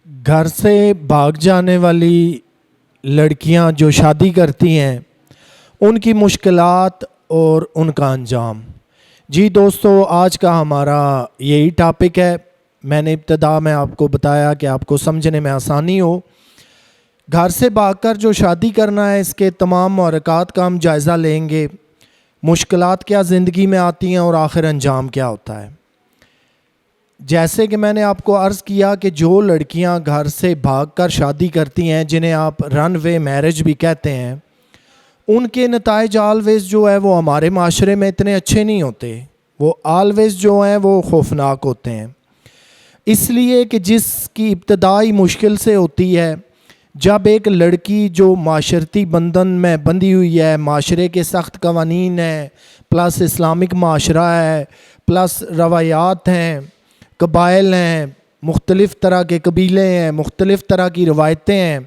گھر سے بھاگ جانے والی لڑکیاں جو شادی کرتی ہیں ان کی مشکلات اور ان کا انجام۔ جی دوستو، آج کا ہمارا یہی ٹاپک ہے۔ میں نے ابتدا میں آپ کو بتایا کہ آپ کو سمجھنے میں آسانی ہو۔ گھر سے بھاگ کر جو شادی کرنا ہے اس کے تمام محرکات کا ہم جائزہ لیں گے، مشکلات کیا زندگی میں آتی ہیں اور آخر انجام کیا ہوتا ہے۔ جیسے کہ میں نے آپ کو عرض کیا کہ جو لڑکیاں گھر سے بھاگ کر شادی کرتی ہیں، جنہیں آپ رن وے میرج بھی کہتے ہیں، ان کے نتائج آلویز جو ہے وہ ہمارے معاشرے میں اتنے اچھے نہیں ہوتے، وہ آلویز جو ہیں وہ خوفناک ہوتے ہیں۔ اس لیے کہ جس کی ابتدائی مشکل سے ہوتی ہے، جب ایک لڑکی جو معاشرتی بندھن میں بندھی ہوئی ہے، معاشرے کے سخت قوانین ہیں، پلس اسلامک معاشرہ ہے، پلس روایات ہیں، قبائل ہیں، مختلف طرح کے قبیلے ہیں، مختلف طرح کی روایتیں ہیں،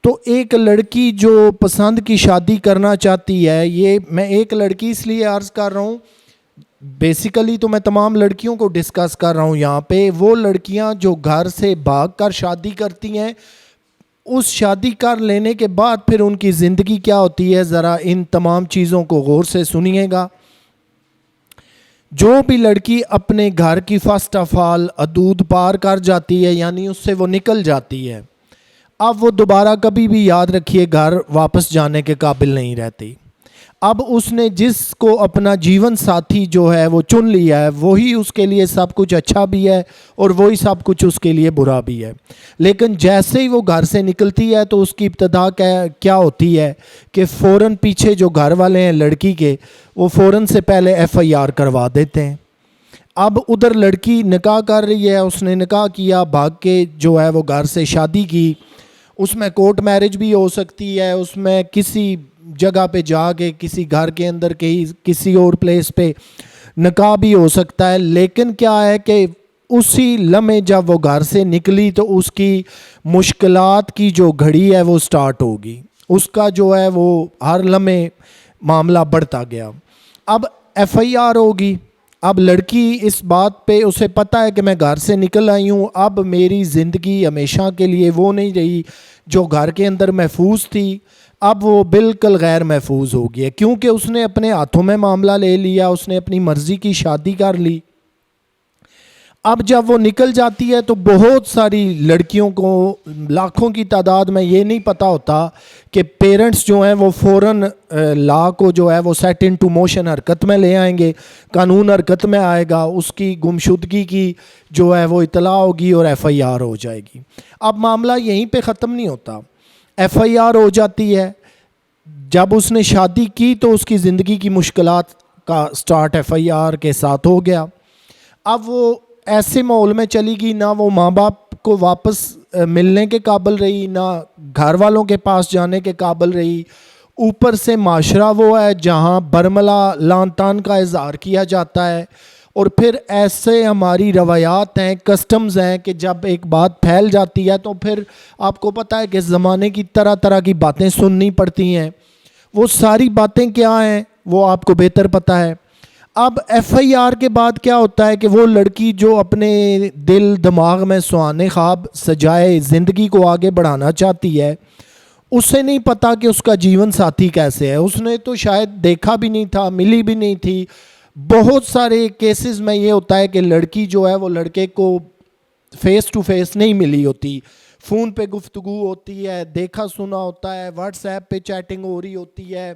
تو ایک لڑکی جو پسند کی شادی کرنا چاہتی ہے، یہ میں ایک لڑکی اس لیے عرض کر رہا ہوں، بیسیکلی تو میں تمام لڑکیوں کو ڈسکس کر رہا ہوں یہاں پہ، وہ لڑکیاں جو گھر سے بھاگ کر شادی کرتی ہیں، اس شادی کر لینے کے بعد پھر ان کی زندگی کیا ہوتی ہے، ذرا ان تمام چیزوں کو غور سے سنیے گا۔ جو بھی لڑکی اپنے گھر کی فرسٹ آف آل حدود پار کر جاتی ہے، یعنی اس سے وہ نکل جاتی ہے، اب وہ دوبارہ کبھی بھی یاد رکھیے گھر واپس جانے کے قابل نہیں رہتی۔ اب اس نے جس کو اپنا جیون ساتھی جو ہے وہ چن لیا ہے، وہی اس کے لیے سب کچھ اچھا بھی ہے اور وہی سب کچھ اس کے لیے برا بھی ہے۔ لیکن جیسے ہی وہ گھر سے نکلتی ہے تو اس کی ابتدا کیا ہوتی ہے کہ فوراً پیچھے جو گھر والے ہیں لڑکی کے، وہ فوراً سے پہلے FIR کروا دیتے ہیں۔ اب ادھر لڑکی نکاح کر رہی ہے، اس نے نکاح کیا، بھاگ کے جو ہے وہ گھر سے شادی کی، اس میں کورٹ میرج بھی ہو سکتی ہے، اس میں کسی جگہ پہ جا کے کسی گھر کے اندر کسی اور پلیس پہ نکاح بھی ہو سکتا ہے۔ لیکن کیا ہے کہ اسی لمحے جب وہ گھر سے نکلی تو اس کی مشکلات کی جو گھڑی ہے وہ سٹارٹ ہوگی، اس کا جو ہے وہ ہر لمحے معاملہ بڑھتا گیا۔ اب FIR ہوگی، اب لڑکی اس بات پہ اسے پتہ ہے کہ میں گھر سے نکل آئی ہوں، اب میری زندگی ہمیشہ کے لیے وہ نہیں رہی جو گھر کے اندر محفوظ تھی، اب وہ بالکل غیر محفوظ ہو گئی ہے، کیونکہ اس نے اپنے ہاتھوں میں معاملہ لے لیا، اس نے اپنی مرضی کی شادی کر لی۔ اب جب وہ نکل جاتی ہے تو بہت ساری لڑکیوں کو، لاکھوں کی تعداد میں، یہ نہیں پتہ ہوتا کہ پیرنٹس جو ہیں وہ فوراً لا کو جو ہے وہ سیٹ انٹو موشن حرکت میں لے آئیں گے، قانون حرکت میں آئے گا، اس کی گمشدگی کی جو ہے وہ اطلاع ہوگی اور FIR ہو جائے گی۔ اب معاملہ یہیں پہ ختم نہیں ہوتا، FIR ہو جاتی ہے، جب اس نے شادی کی تو اس کی زندگی کی مشکلات کا سٹارٹ FIR کے ساتھ ہو گیا۔ اب وہ ایسے ماحول میں چلی گئی، نہ وہ ماں باپ کو واپس ملنے کے قابل رہی، نہ گھر والوں کے پاس جانے کے قابل رہی، اوپر سے معاشرہ وہ ہے جہاں برملا لان تان کا اظہار کیا جاتا ہے، اور پھر ایسے ہماری روایات ہیں، کسٹمز ہیں کہ جب ایک بات پھیل جاتی ہے تو پھر آپ کو پتہ ہے کہ زمانے کی طرح طرح کی باتیں سننی پڑتی ہیں۔ وہ ساری باتیں کیا ہیں وہ آپ کو بہتر پتہ ہے۔ اب FIR کے بعد کیا ہوتا ہے کہ وہ لڑکی جو اپنے دل دماغ میں سہانے خواب سجائے زندگی کو آگے بڑھانا چاہتی ہے، اسے نہیں پتا کہ اس کا جیون ساتھی کیسے ہے، اس نے تو شاید دیکھا بھی نہیں تھا، ملی بھی نہیں تھی۔ بہت سارے کیسز میں یہ ہوتا ہے کہ لڑکی جو ہے وہ لڑکے کو فیس ٹو فیس نہیں ملی ہوتی، فون پہ گفتگو ہوتی ہے، دیکھا سنا ہوتا ہے، واٹس ایپ پہ چیٹنگ ہو رہی ہوتی ہے،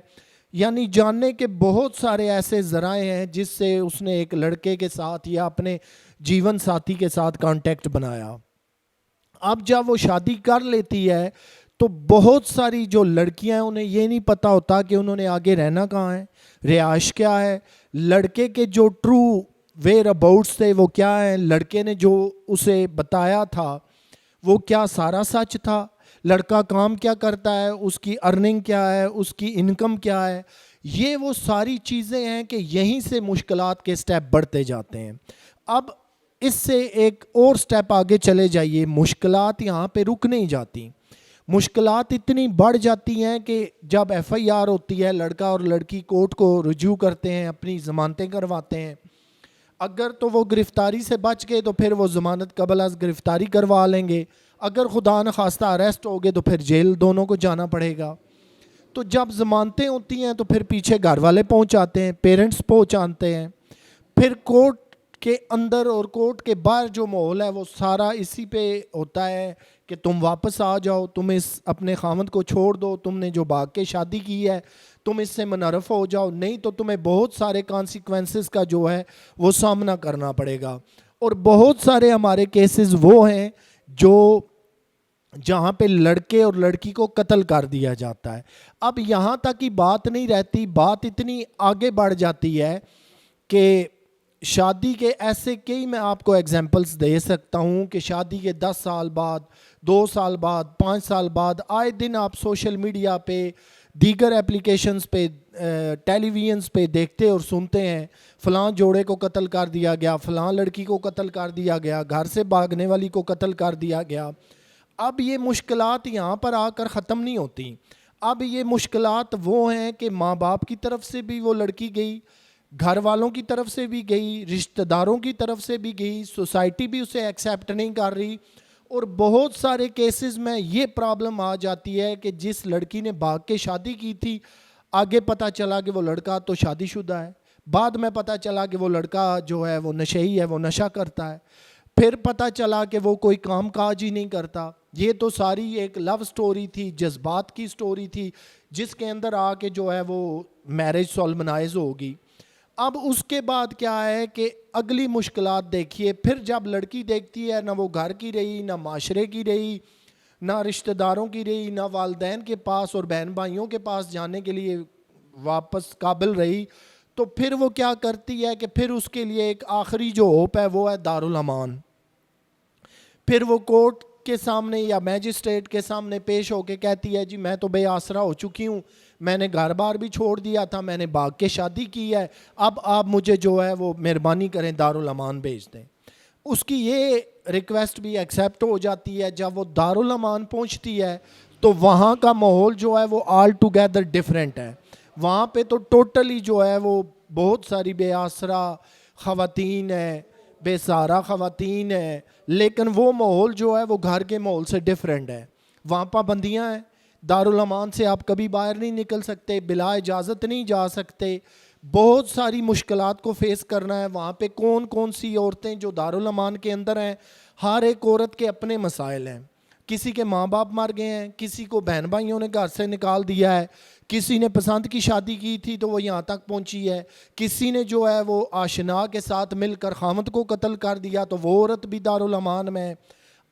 یعنی جاننے کے بہت سارے ایسے ذرائع ہیں جس سے اس نے ایک لڑکے کے ساتھ یا اپنے جیون ساتھی کے ساتھ کانٹیکٹ بنایا۔ اب جب وہ شادی کر لیتی ہے تو بہت ساری جو لڑکیاں ہیں انہیں یہ نہیں پتہ ہوتا کہ انہوں نے آگے رہنا کہاں ہے، رہائش کیا ہے، لڑکے کے جو ٹرو ویئر اباؤٹس تھے وہ کیا ہیں، لڑکے نے جو اسے بتایا تھا وہ کیا سارا سچ تھا، لڑکا کام کیا کرتا ہے، اس کی ارننگ کیا ہے، اس کی انکم کیا ہے، یہ وہ ساری چیزیں ہیں کہ یہیں سے مشکلات کے سٹیپ بڑھتے جاتے ہیں۔ اب اس سے ایک اور سٹیپ آگے چلے جائیے، مشکلات یہاں پہ رک نہیں جاتی، مشکلات اتنی بڑھ جاتی ہیں کہ جب FIR ہوتی ہے، لڑکا اور لڑکی کورٹ کو رجوع کرتے ہیں، اپنی ضمانتیں کرواتے ہیں، اگر تو وہ گرفتاری سے بچ گئے تو پھر وہ ضمانت قبل از گرفتاری کروا لیں گے، اگر خدا نخواستہ اریسٹ ہو گئے تو پھر جیل دونوں کو جانا پڑے گا. تو جب ضمانتیں ہوتی ہیں تو پھر پیچھے گھر والے پہنچ آتے ہیں, پیرنٹس پہنچ آتے ہیں. پھر کورٹ کے اندر اور کورٹ کے باہر جو ماحول ہے وہ سارا اسی پہ ہوتا ہے کہ تم واپس آ جاؤ, تم اس اپنے خاوند کو چھوڑ دو, تم نے جو بھاگ کے شادی کی ہے تم اس سے منحرف ہو جاؤ, نہیں تو تمہیں بہت سارے کانسیکوینسز کا جو ہے وہ سامنا کرنا پڑے گا. اور بہت سارے ہمارے کیسز وہ ہیں جو جہاں پہ لڑکے اور لڑکی کو قتل کر دیا جاتا ہے. اب یہاں تک کی بات نہیں رہتی, بات اتنی آگے بڑھ جاتی ہے کہ شادی کے ایسے کئی میں آپ کو ایگزامپلس دے سکتا ہوں کہ شادی کے 10 سال بعد, 2 سال بعد, 5 سال بعد آئے دن آپ سوشل میڈیا پہ, دیگر اپلیکیشنز پہ, ٹیلی ویژنز پہ دیکھتے اور سنتے ہیں فلاں جوڑے کو قتل کر دیا گیا, فلاں لڑکی کو قتل کر دیا گیا, گھر سے بھاگنے والی کو قتل کر دیا گیا. اب یہ مشکلات یہاں پر آ کر ختم نہیں ہوتی. اب یہ مشکلات وہ ہیں کہ ماں باپ کی طرف سے بھی وہ لڑکی گئی, گھر والوں کی طرف سے بھی گئی, رشتہ داروں کی طرف سے بھی گئی, سوسائٹی بھی اسے ایکسیپٹ نہیں کر رہی. اور بہت سارے کیسز میں یہ پرابلم آ جاتی ہے کہ جس لڑکی نے بھاگ کے شادی کی تھی آگے پتہ چلا کہ وہ لڑکا تو شادی شدہ ہے, بعد میں پتہ چلا کہ وہ لڑکا جو ہے وہ نشئی ہے, وہ نشہ کرتا ہے, پھر پتہ چلا کہ وہ کوئی کام کاج ہی نہیں کرتا. یہ تو ساری ایک لو سٹوری تھی, جذبات کی سٹوری تھی جس کے اندر آ کے جو ہے وہ میرج سولمنائز ہوگی. اب اس کے بعد کیا ہے کہ اگلی مشکلات دیکھیے, پھر جب لڑکی دیکھتی ہے نہ وہ گھر کی رہی, نہ معاشرے کی رہی, نہ رشتہ داروں کی رہی, نہ والدین کے پاس اور بہن بھائیوں کے پاس جانے کے لیے واپس قابل رہی, تو پھر وہ کیا کرتی ہے کہ پھر اس کے لیے ایک آخری جو ہوپ ہے وہ ہے دارالامان. پھر وہ کورٹ کے سامنے یا میجسٹریٹ کے سامنے پیش ہو کے کہتی ہے جی میں تو بے آسرا ہو چکی ہوں, میں نے گھر بار بھی چھوڑ دیا تھا, میں نے بھاگ کے شادی کی ہے, اب آپ مجھے جو ہے وہ مہربانی کریں دارالامان بھیج دیں. اس کی یہ ریکویسٹ بھی ایکسیپٹ ہو جاتی ہے. جب وہ دارالامان پہنچتی ہے تو وہاں کا ماحول جو ہے وہ آل ٹوگیدر ڈیفرنٹ ہے. وہاں پہ تو ٹوٹلی جو ہے وہ بہت ساری بے آسرا خواتین ہیں, بے سہارا خواتین ہیں, لیکن وہ ماحول جو ہے وہ گھر کے ماحول سے ڈیفرنٹ ہے. وہاں پابندیاں ہیں, دارالامان سے آپ کبھی باہر نہیں نکل سکتے, بلا اجازت نہیں جا سکتے, بہت ساری مشکلات کو فیس کرنا ہے. وہاں پہ کون کون سی عورتیں جو دارالامان کے اندر ہیں, ہر ایک عورت کے اپنے مسائل ہیں. کسی کے ماں باپ مر گئے ہیں, کسی کو بہن بھائیوں نے گھر سے نکال دیا ہے, کسی نے پسند کی شادی کی تھی تو وہ یہاں تک پہنچی ہے, کسی نے جو ہے وہ آشنا کے ساتھ مل کر خاوند کو قتل کر دیا تو وہ عورت بھی دارالامان میں.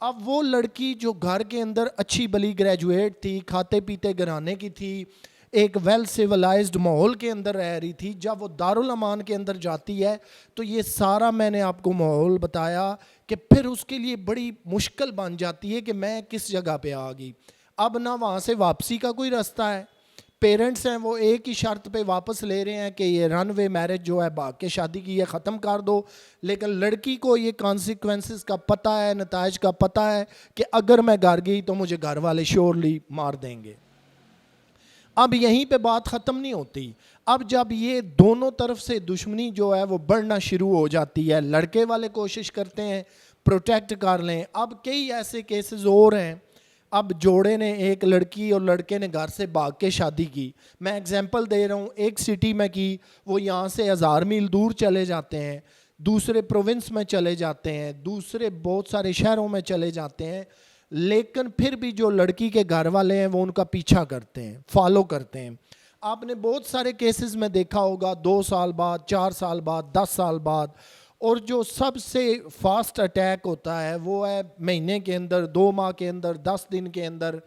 اب وہ لڑکی جو گھر کے اندر اچھی بلی گریجویٹ تھی, کھاتے پیتے گھرانے کی تھی, ایک ویل سیولائزڈ ماحول کے اندر رہ رہی تھی, جب وہ دارالامان کے اندر جاتی ہے تو یہ سارا میں نے آپ کو ماحول بتایا کہ پھر اس کے لیے بڑی مشکل بن جاتی ہے کہ میں کس جگہ پہ آ گئی. اب نہ وہاں سے واپسی کا کوئی راستہ ہے, پیرنٹس ہیں وہ ایک ہی شرط پہ واپس لے رہے ہیں کہ یہ رن وے میرج جو ہے بھاگ کے شادی کی ہے ختم کر دو, لیکن لڑکی کو یہ کانسیکوینسز کا پتہ ہے, نتائج کا پتہ ہے کہ اگر میں گھر گئی تو مجھے گھر والے شیورلی مار دیں گے. اب یہیں پہ بات ختم نہیں ہوتی. اب جب یہ دونوں طرف سے دشمنی جو ہے وہ بڑھنا شروع ہو جاتی ہے, لڑکے والے کوشش کرتے ہیں پروٹیکٹ کر لیں. اب کئی ایسے کیسز اور ہیں, اب جوڑے نے, ایک لڑکی اور لڑکے نے گھر سے بھاگ کے شادی کی, میں ایگزامپل دے رہا ہوں, ایک سٹی میں کی, وہ یہاں سے 1000 میل دور چلے جاتے ہیں, دوسرے پروونس میں چلے جاتے ہیں, دوسرے بہت سارے شہروں میں چلے جاتے ہیں, لیکن پھر بھی جو لڑکی کے گھر والے ہیں وہ ان کا پیچھا کرتے ہیں, فالو کرتے ہیں. آپ نے بہت سارے کیسز میں دیکھا ہوگا 2 سال بعد, 4 سال بعد, 10 سال بعد, اور جو سب سے فاسٹ اٹیک ہوتا ہے وہ ہے مہینے کے اندر, 2 ماہ کے اندر, 10 دن کے اندر,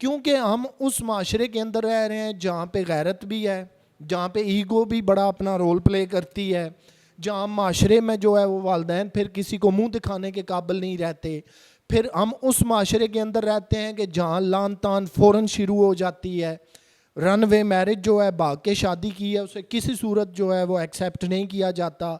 کیونکہ ہم اس معاشرے کے اندر رہ رہے ہیں جہاں پہ غیرت بھی ہے, جہاں پہ ایگو بھی بڑا اپنا رول پلے کرتی ہے, جہاں معاشرے میں جو ہے وہ والدین پھر کسی کو منہ دکھانے کے قابل نہیں رہتے. پھر ہم اس معاشرے کے اندر رہتے ہیں کہ جہاں لان تان فوراً شروع ہو جاتی ہے. رن وے میرج جو ہے بھاگ کے شادی کی ہے اسے کسی صورت جو ہے وہ ایکسیپٹ نہیں کیا جاتا.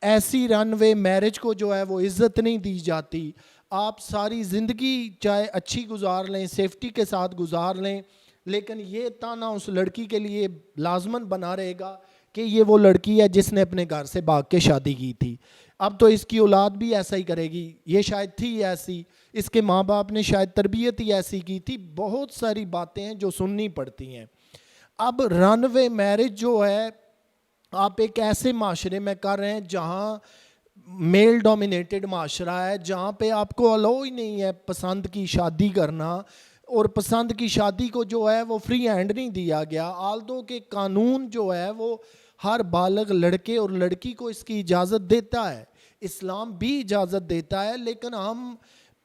ایسی رن وے میرج کو جو ہے وہ عزت نہیں دی جاتی. آپ ساری زندگی چاہے اچھی گزار لیں, سیفٹی کے ساتھ گزار لیں, لیکن یہ تانا اس لڑکی کے لیے لازماً بنا رہے گا کہ یہ وہ لڑکی ہے جس نے اپنے گھر سے بھاگ کے شادی کی تھی. اب تو اس کی اولاد بھی ایسا ہی کرے گی، یہ شاید تھی ایسی، اس کے ماں باپ نے شاید تربیت ہی ایسی کی تھی، بہت ساری باتیں ہیں جو سننی پڑتی ہیں۔ اب رن وے میرج جو ہے آپ ایک ایسے معاشرے میں کر رہے ہیں جہاں میل ڈومینیٹڈ معاشرہ ہے، جہاں پہ آپ کو الاؤ ہی نہیں ہے پسند کی شادی کرنا، اور پسند کی شادی کو جو ہے وہ فری ہینڈ نہیں دیا گیا، آلدو کہ قانون جو ہے وہ ہر بالغ لڑکے اور لڑکی کو اس کی اجازت دیتا ہے، اسلام بھی اجازت دیتا ہے، لیکن ہم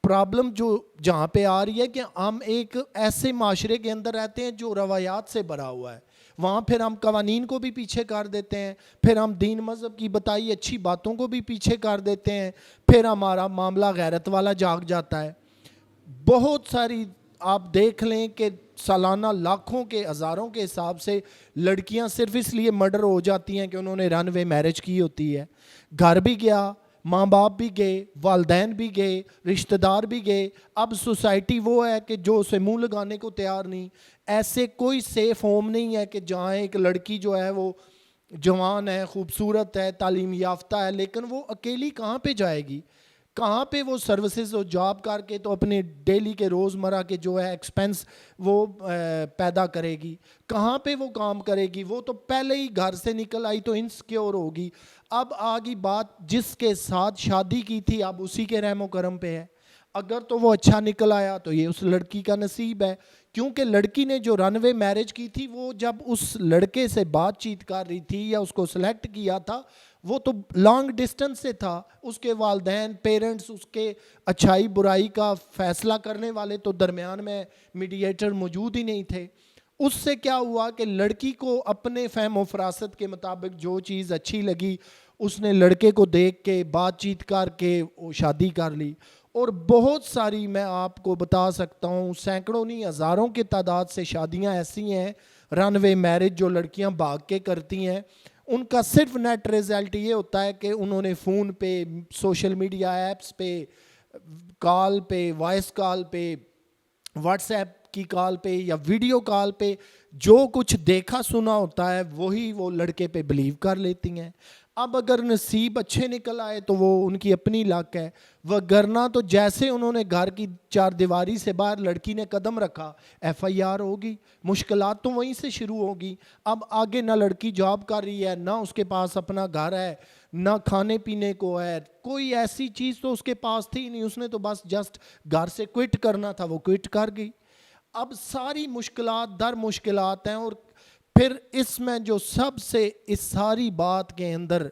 پرابلم جو جہاں پہ آ رہی ہے کہ ہم ایک ایسے معاشرے کے اندر رہتے ہیں جو روایات سے بھرا ہوا ہے، وہاں پھر ہم قوانین کو بھی پیچھے کر دیتے ہیں، پھر ہم دین مذہب کی بتائی اچھی باتوں کو بھی پیچھے کر دیتے ہیں، پھر ہمارا معاملہ غیرت والا جاگ جاتا ہے۔ بہت ساری آپ دیکھ لیں کہ سالانہ لاکھوں کے ہزاروں کے حساب سے لڑکیاں صرف اس لیے مرڈر ہو جاتی ہیں کہ انہوں نے رن وے میرج کی ہوتی ہے، گھر بھی گیا، ماں باپ بھی گئے، والدین بھی گئے، رشتہ دار بھی گئے، اب سوسائٹی وہ ہے کہ جو اسے منہ لگانے کو تیار نہیں، ایسے کوئی سیف ہوم نہیں ہے کہ جہاں ایک لڑکی جو ہے وہ جوان ہے، خوبصورت ہے، تعلیم یافتہ ہے، لیکن وہ اکیلی کہاں پہ جائے گی، کہاں پہ وہ سروسز اور جاب کر کے تو اپنے ڈیلی کے روزمرہ کے جو ہے ایکسپینس وہ پیدا کرے گی، کہاں پہ وہ کام کرے گی، وہ تو پہلے ہی گھر سے نکل آئی تو انسیکیور ہوگی۔ اب آگی بات جس کے ساتھ شادی کی تھی اب اسی کے رحم و کرم پہ ہے، اگر تو وہ اچھا نکل آیا تو یہ اس لڑکی کا نصیب ہے، کیونکہ لڑکی نے جو رن وے میرج کی تھی وہ جب اس لڑکے سے بات چیت کر رہی تھی یا اس کو سلیکٹ کیا تھا وہ تو لانگ ڈسٹنس سے تھا، اس کے والدین پیرنٹس اس کے اچھائی برائی کا فیصلہ کرنے والے تو درمیان میں میڈییٹر موجود ہی نہیں تھے۔ اس سے کیا ہوا کہ لڑکی کو اپنے فہم و فراست کے مطابق جو چیز اچھی لگی اس نے لڑکے کو دیکھ کے بات چیت کر کے وہ شادی کر لی، اور بہت ساری میں آپ کو بتا سکتا ہوں سینکڑوں نہیں ہزاروں کی تعداد سے شادیاں ایسی ہیں رن وے میرج جو لڑکیاں بھاگ کے کرتی ہیں، ان کا صرف نیٹ ریزلٹ یہ ہوتا ہے کہ انہوں نے فون پہ، سوشل میڈیا ایپس پہ، کال پہ، وائس کال پہ، واٹس ایپ کی کال پہ یا ویڈیو کال پہ جو کچھ دیکھا سنا ہوتا ہے وہی وہ لڑکے پہ بلیو کر لیتی ہیں۔ اب اگر نصیب اچھے نکل آئے تو وہ ان کی اپنی لک ہے، وگرنہ تو جیسے انہوں نے گھر کی چار دیواری سے باہر لڑکی نے قدم رکھا ایف آئی آر ہوگی، مشکلات تو وہیں سے شروع ہوگی۔ اب آگے نہ لڑکی جاب کر رہی ہے، نہ اس کے پاس اپنا گھر ہے، نہ کھانے پینے کو ہے، کوئی ایسی چیز تو اس کے پاس تھی نہیں، اس نے تو بس جسٹ گھر سے کوئٹ کرنا تھا، وہ کوئٹ کر گئی۔ اب ساری مشکلات در مشکلات ہیں، اور پھر اس میں جو سب سے اس ساری بات کے اندر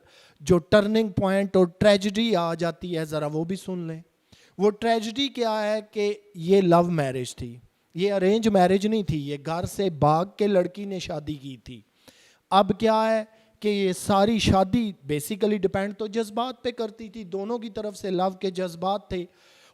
جو ٹرننگ پوائنٹ اور ٹریجڈی آ جاتی ہے ذرا وہ بھی سن لیں۔ وہ ٹریجڈی کیا ہے کہ یہ لو میرج تھی، یہ ارینج میرج نہیں تھی، یہ گھر سے بھاگ کے لڑکی نے شادی کی تھی۔ اب کیا ہے کہ یہ ساری شادی بیسیکلی ڈیپینڈ تو جذبات پہ کرتی تھی، دونوں کی طرف سے لو کے جذبات تھے۔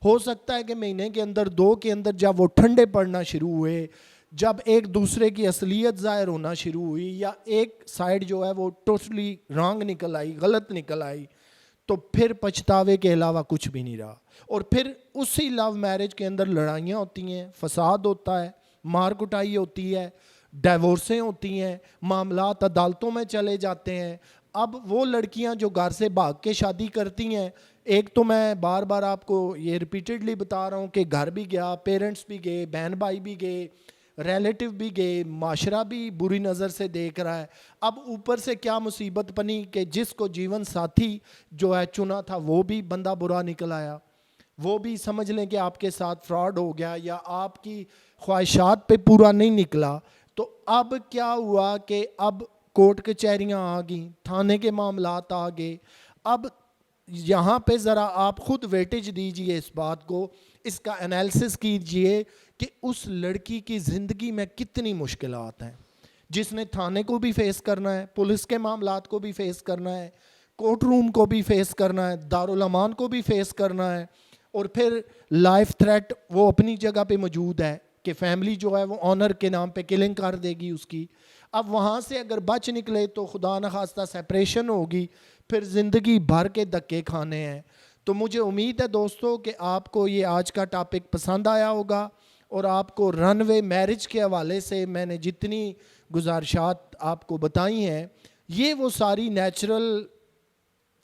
ہو سکتا ہے کہ مہینے کے اندر دو کے اندر جب وہ ٹھنڈے پڑنا شروع ہوئے، جب ایک دوسرے کی اصلیت ظاہر ہونا شروع ہوئی، یا ایک سائیڈ جو ہے وہ ٹوٹلی رانگ نکل آئی، غلط نکل آئی، تو پھر پچھتاوے کے علاوہ کچھ بھی نہیں رہا، اور پھر اسی لو میرج کے اندر لڑائیاں ہوتی ہیں، فساد ہوتا ہے، مار کٹائی ہوتی ہے، ڈیورسیں ہوتی ہیں، معاملات عدالتوں میں چلے جاتے ہیں۔ اب وہ لڑکیاں جو گھر سے بھاگ کے شادی کرتی ہیں، ایک تو میں بار بار آپ کو یہ ریپیٹڈلی بتا رہا ہوں کہ گھر بھی گیا، پیرنٹس بھی گئے، بہن بھائی بھی گئے، ریلیٹیو بھی گئے، معاشرہ بھی بری نظر سے دیکھ رہا ہے۔ اب اوپر سے کیا مصیبت بنی کہ جس کو جیون ساتھی جو ہے چنا تھا وہ بھی بندہ برا نکل آیا، وہ بھی سمجھ لیں کہ آپ کے ساتھ فراڈ ہو گیا یا آپ کی خواہشات پہ پورا نہیں نکلا۔ تو اب کیا ہوا کہ اب کورٹ کچہریاں آ گئیں، تھانے کے معاملات آ گئے۔ اب یہاں پہ ذرا آپ خود ویٹیج دیجئے اس بات کو، اس کا انالیسس کیجئے کہ اس لڑکی کی زندگی میں کتنی مشکلات ہیں، جس نے تھانے کو بھی فیس کرنا ہے، پولیس کے معاملات کو بھی فیس کرنا ہے، کورٹ روم کو بھی فیس کرنا ہے، دارالامان کو بھی فیس کرنا ہے، اور پھر لائف تھریٹ وہ اپنی جگہ پہ موجود ہے کہ فیملی جو ہے وہ آنر کے نام پہ کلنگ کر دے گی اس کی۔ اب وہاں سے اگر بچ نکلے تو خدا نخواستہ سیپریشن ہوگی، پھر زندگی بھر کے دھکے کھانے ہیں۔ تو مجھے امید ہے دوستو کہ آپ کو یہ آج کا ٹاپک پسند آیا ہوگا، اور آپ کو رن وے میرج کے حوالے سے میں نے جتنی گزارشات آپ کو بتائی ہیں یہ وہ ساری نیچرل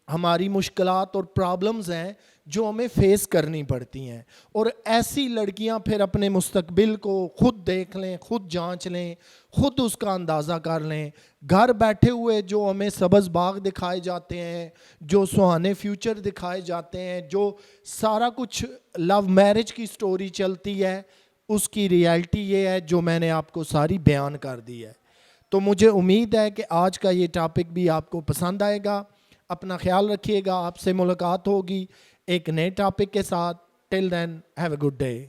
ہماری مشکلات اور پرابلمز ہیں جو ہمیں فیس کرنی پڑتی ہیں، اور ایسی لڑکیاں پھر اپنے مستقبل کو خود دیکھ لیں، خود جانچ لیں، خود اس کا اندازہ کر لیں. گھر بیٹھے ہوئے جو ہمیں سبز باغ دکھائے جاتے ہیں، جو سہانے فیوچر دکھائے جاتے ہیں، جو سارا کچھ لو میرج کی سٹوری چلتی ہے، اس کی ریالٹی یہ ہے جو میں نے آپ کو ساری بیان کر دی ہے. تو مجھے امید ہے کہ آج کا یہ ٹاپک بھی آپ کو پسند آئے گا. اپنا خیال رکھیے گا. آپ سے ملاقات ہوگی ایک نئے ٹاپک کے ساتھ. Till then have a good day.